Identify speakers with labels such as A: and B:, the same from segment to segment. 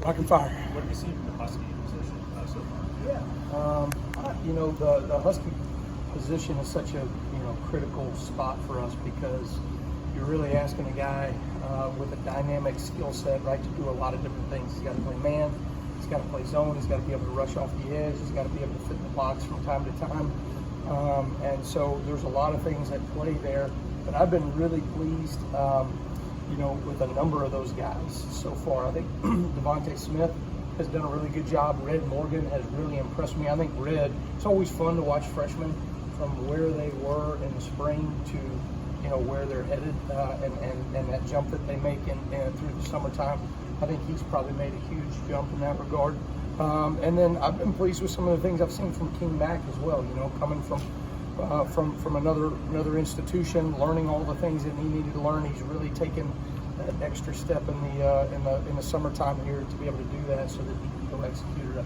A: Rock and fire.
B: What have you seen from the Husky position so far?
A: The Husky position is such a critical spot for us because you're really asking a guy with a dynamic skill set, right, to do a lot of different things. He's got to play man, he's got to play zone, he's got to be able to rush off the edge, he's got to be able to fit in the box from time to time. And so there's a lot of things at play there. But I've been really pleased, with a number of those guys so far. I think Devontae Smith has done a really good job. Red Morgan has really impressed me. I think Red, it's always fun to watch freshmen from where they were in the spring to where they're headed, and that jump that they make through the summertime. I think he's probably made a huge jump in that regard. And then I've been pleased with some of the things I've seen from Kane as well. Coming from another institution, learning all the things that he needed to learn. He's really taken that extra step in the summertime here to be able to do that, so that he can go execute it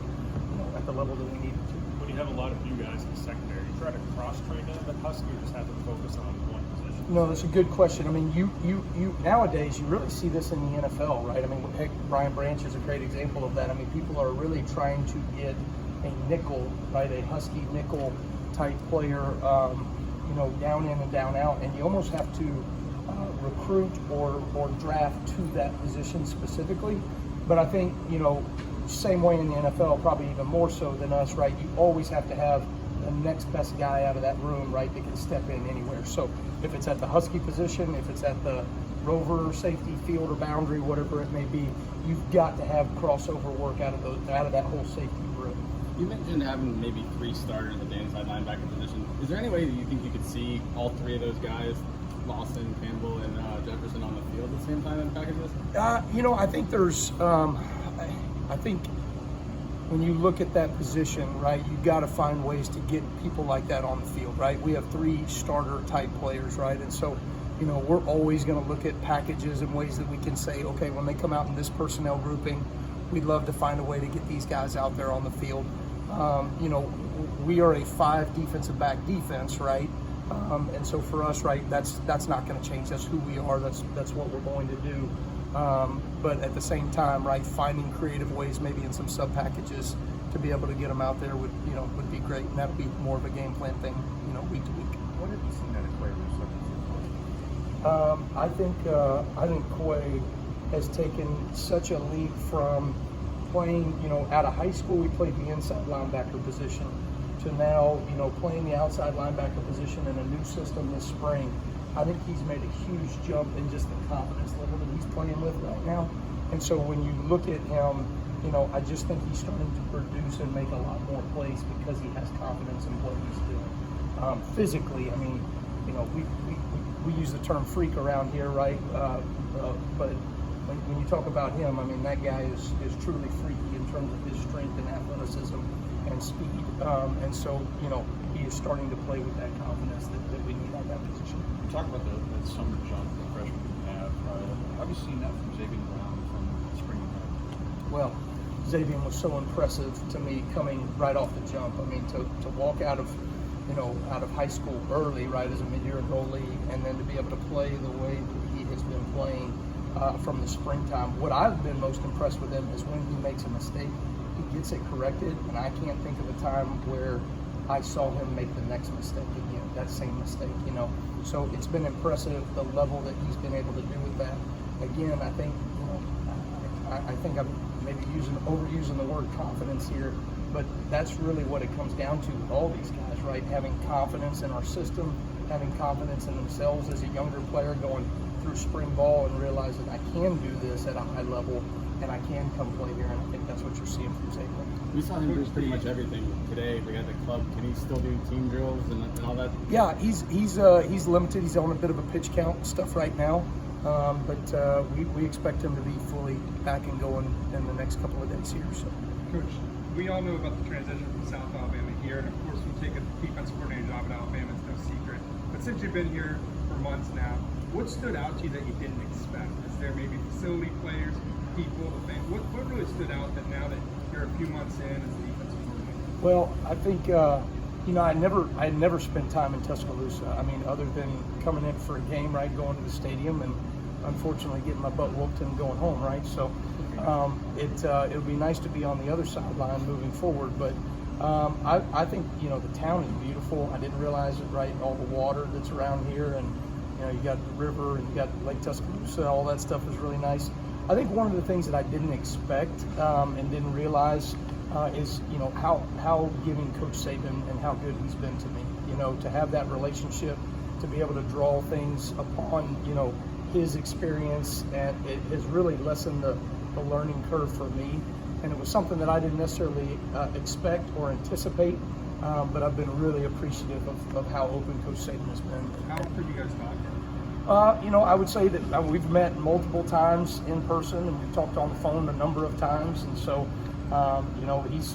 A: at the level that we needed to.
B: When you have a lot of new guys in the secondary, you try to cross-train them at Husky or just have them focus on one position?
A: No, that's a good question. I mean, you nowadays you really see this in the NFL, right? I mean, heck, Brian Branch is a great example of that. I mean, people are really trying to get a nickel, right, a Husky nickel type player, down in and down out, and you almost have to recruit or draft to that position specifically. But I think, same way in the NFL, probably even more so than us, right? You always have to have the next best guy out of that room, right, that can step in anywhere. So if it's at the Husky position, if it's at the rover, safety, field, or boundary, whatever it may be, you've got to have crossover work out of that whole safety room.
C: You mentioned having maybe 3 starters at the inside linebacker position. Is there any way that you think you could see all 3 of those guys, Lawson, Campbell, and Jefferson, on the field at the same time in packages?
A: I think there's, I think when you look at that position, right, you've got to find ways to get people like that on the field, right? We have 3 starter type players, right? And so, we're always going to look at packages and ways that we can say, okay, when they come out in this personnel grouping, we'd love to find a way to get these guys out there on the field. We are a 5 defensive back defense, right? And so for us, right, that's not going to change. That's who we are. That's what we're going to do. But at the same time, right, finding creative ways, maybe in some sub packages, to be able to get them out there would be great, and that would be more of a game plan thing, week to week.
D: What have you seen that equator so far?
A: I think Quay has taken such a leap from playing, out of high school we played the inside linebacker position, to now, playing the outside linebacker position in a new system this spring. I think he's made a huge jump in just the confidence level that he's playing with right now. And so when you look at him, I just think he's starting to produce and make a lot more plays because he has confidence in what he's doing. Physically, I mean, we use the term freak around here, right? But when you talk about him, I mean, that guy is truly freaky in terms of his strength and athleticism and speed. And so, he is starting to play with that confidence that we need at that position.
D: You talk about the summer jump the freshmen can have. Have you seen that from Xavier Brown from spring?
A: Well, Xavier was so impressive to me coming right off the jump. I mean, to walk out of high school early, right, as a mid-year goalie, and then to be able to play the way that he has been playing from the springtime. What I've been most impressed with him is when he makes a mistake, he gets it corrected, and I can't think of a time where I saw him make the next mistake again, that same mistake, So it's been impressive, the level that he's been able to do with that. Again, I think, I think I'm maybe overusing the word confidence here, but that's really what it comes down to with all these guys, right? Having confidence in our system, having confidence in themselves as a younger player going through spring ball and realizing I can do this at a high level and I can come play here, and I think that's what you're seeing from Xavier.
C: We saw him do pretty much everything today. We got the club. Can he still do team drills and all that?
A: Yeah, he's limited. He's on a bit of a pitch count stuff right now, but we expect him to be fully back and going in the next couple of days here. So,
E: Coach, we all know about the transition from South Alabama here, and of course, you take a defensive coordinator job at Alabama. It's no secret. But since you've been here for months now, what stood out to you that you didn't expect? Is there maybe facility players, people, the fans? What really stood out that now that you're a few months in as a defensive coordinator?
A: Well, I think I never spent time in Tuscaloosa. I mean, other than coming in for a game, right, going to the stadium, and unfortunately getting my butt whooped and going home, right? So it would be nice to be on the other sideline moving forward, but I think, you know, the town is beautiful. I didn't realize it, right? All the water that's around here, and you know, you got the river and you got Lake Tuscaloosa. All that stuff is really nice. I think one of the things that I didn't expect and didn't realize is, you know, how giving Coach Saban and how good he's been to me. You know, to have that relationship, to be able to draw things upon, you know, his experience, and it has really lessened the learning curve for me. And it was something that I didn't necessarily expect or anticipate, but I've been really appreciative of how open Coach Saban has been.
E: How often do you guys talk?
A: You know, I would say that we've met multiple times in person, and we've talked on the phone a number of times. And so, you know, he's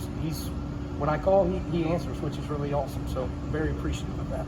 A: when I call, he answers, which is really awesome. So very appreciative of that.